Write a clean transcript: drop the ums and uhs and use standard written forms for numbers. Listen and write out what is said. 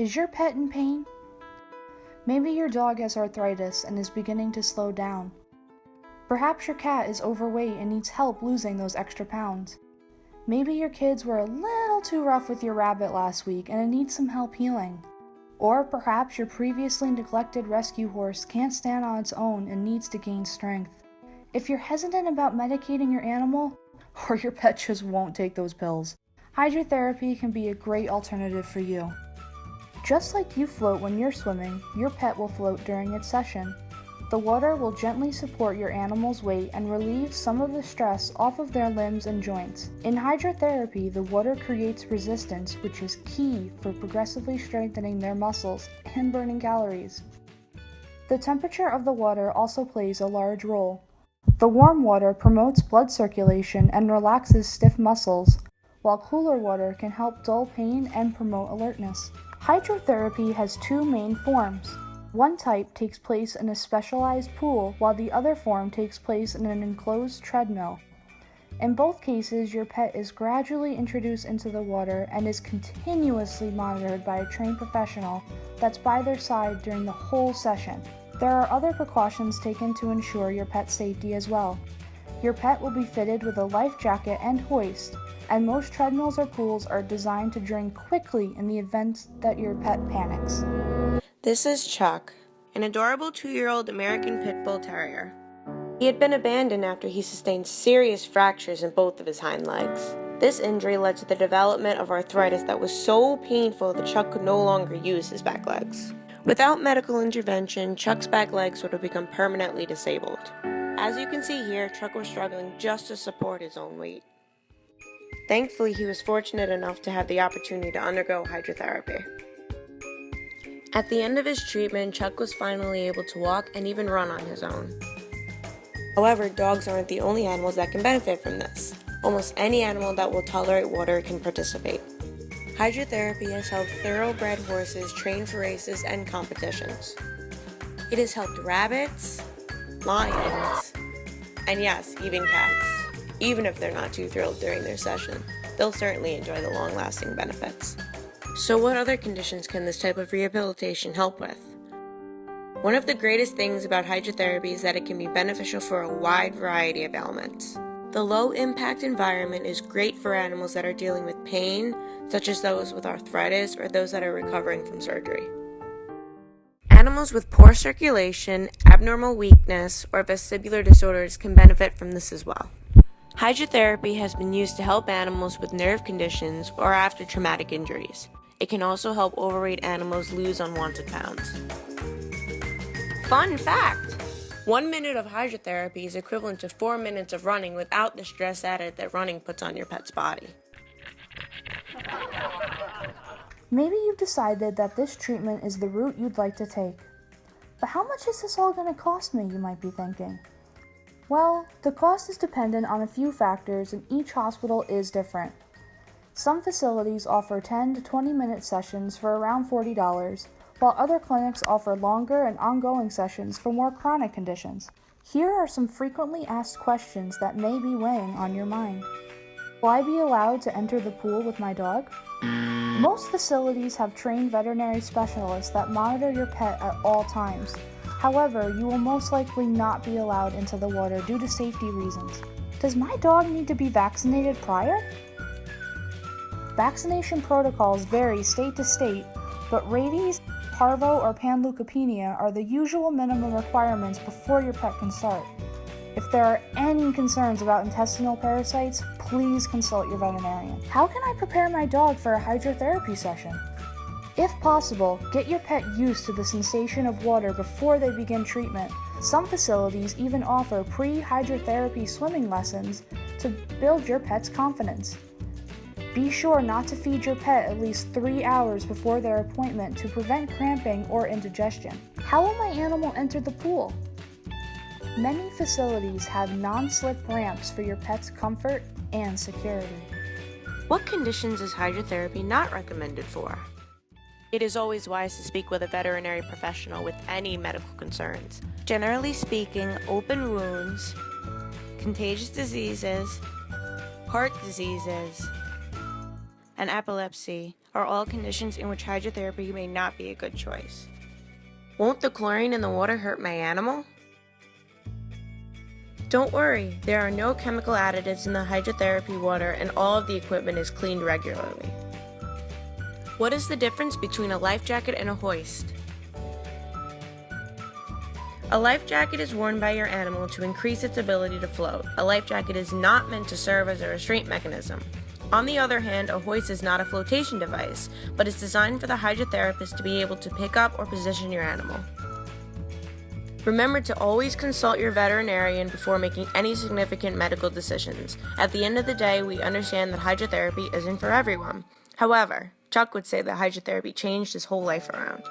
Is your pet in pain? Maybe your dog has arthritis and is beginning to slow down. Perhaps your cat is overweight and needs help losing those extra pounds. Maybe your kids were a little too rough with your rabbit last week and it needs some help healing. Or perhaps your previously neglected rescue horse can't stand on its own and needs to gain strength. If you're hesitant about medicating your animal, or your pet just won't take those pills, hydrotherapy can be a great alternative for you. Just like you float when you're swimming, your pet will float during its session. The water will gently support your animal's weight and relieve some of the stress off of their limbs and joints. In hydrotherapy, the water creates resistance, which is key for progressively strengthening their muscles and burning calories. The temperature of the water also plays a large role. The warm water promotes blood circulation and relaxes stiff muscles, while cooler water can help dull pain and promote alertness. Hydrotherapy has two main forms. One type takes place in a specialized pool, while the other form takes place in an enclosed treadmill. In both cases, your pet is gradually introduced into the water and is continuously monitored by a trained professional that's by their side during the whole session. There are other precautions taken to ensure your pet's safety as well. Your pet will be fitted with a life jacket and hoist, and most treadmills or pools are designed to drain quickly in the event that your pet panics. This is Chuck, an adorable 2-year-old American Pit Bull Terrier. He had been abandoned after he sustained serious fractures in both of his hind legs. This injury led to the development of arthritis that was so painful that Chuck could no longer use his back legs. Without medical intervention, Chuck's back legs would have become permanently disabled. As you can see here, Chuck was struggling just to support his own weight. Thankfully, he was fortunate enough to have the opportunity to undergo hydrotherapy. At the end of his treatment, Chuck was finally able to walk and even run on his own. However, dogs aren't the only animals that can benefit from this. Almost any animal that will tolerate water can participate. Hydrotherapy has helped thoroughbred horses train for races and competitions. It has helped rabbits, lions, and yes, even cats. Even if they're not too thrilled during their session, they'll certainly enjoy the long-lasting benefits. So what other conditions can this type of rehabilitation help with? One of the greatest things about hydrotherapy is that it can be beneficial for a wide variety of ailments. The low-impact environment is great for animals that are dealing with pain, such as those with arthritis or those that are recovering from surgery. Animals with poor circulation, abnormal weakness, or vestibular disorders can benefit from this as well. Hydrotherapy has been used to help animals with nerve conditions or after traumatic injuries. It can also help overweight animals lose unwanted pounds. Fun fact! 1 minute of hydrotherapy is equivalent to 4 minutes of running without the stress added that running puts on your pet's body. Maybe you've decided that this treatment is the route you'd like to take. But how much is this all going to cost me, you might be thinking? Well, the cost is dependent on a few factors and each hospital is different. Some facilities offer 10 to 20 minute sessions for around $40, while other clinics offer longer and ongoing sessions for more chronic conditions. Here are some frequently asked questions that may be weighing on your mind. Will I be allowed to enter the pool with my dog? Most facilities have trained veterinary specialists that monitor your pet at all times. However, you will most likely not be allowed into the water due to safety reasons. Does my dog need to be vaccinated prior? Vaccination protocols vary state to state, but rabies, parvo, or panleukopenia are the usual minimum requirements before your pet can start. If there are any concerns about intestinal parasites, please consult your veterinarian. How can I prepare my dog for a hydrotherapy session? If possible, get your pet used to the sensation of water before they begin treatment. Some facilities even offer pre-hydrotherapy swimming lessons to build your pet's confidence. Be sure not to feed your pet at least 3 hours before their appointment to prevent cramping or indigestion. How will my animal enter the pool? Many facilities have non-slip ramps for your pet's comfort and security. What conditions is hydrotherapy not recommended for? It is always wise to speak with a veterinary professional with any medical concerns. Generally speaking, open wounds, contagious diseases, heart diseases, and epilepsy are all conditions in which hydrotherapy may not be a good choice. Won't the chlorine in the water hurt my animal? Don't worry, there are no chemical additives in the hydrotherapy water and all of the equipment is cleaned regularly. What is the difference between a life jacket and a hoist? A life jacket is worn by your animal to increase its ability to float. A life jacket is not meant to serve as a restraint mechanism. On the other hand, a hoist is not a flotation device, but is designed for the hydrotherapist to be able to pick up or position your animal. Remember to always consult your veterinarian before making any significant medical decisions. At the end of the day, we understand that hydrotherapy isn't for everyone. However, Chuck would say that hydrotherapy changed his whole life around.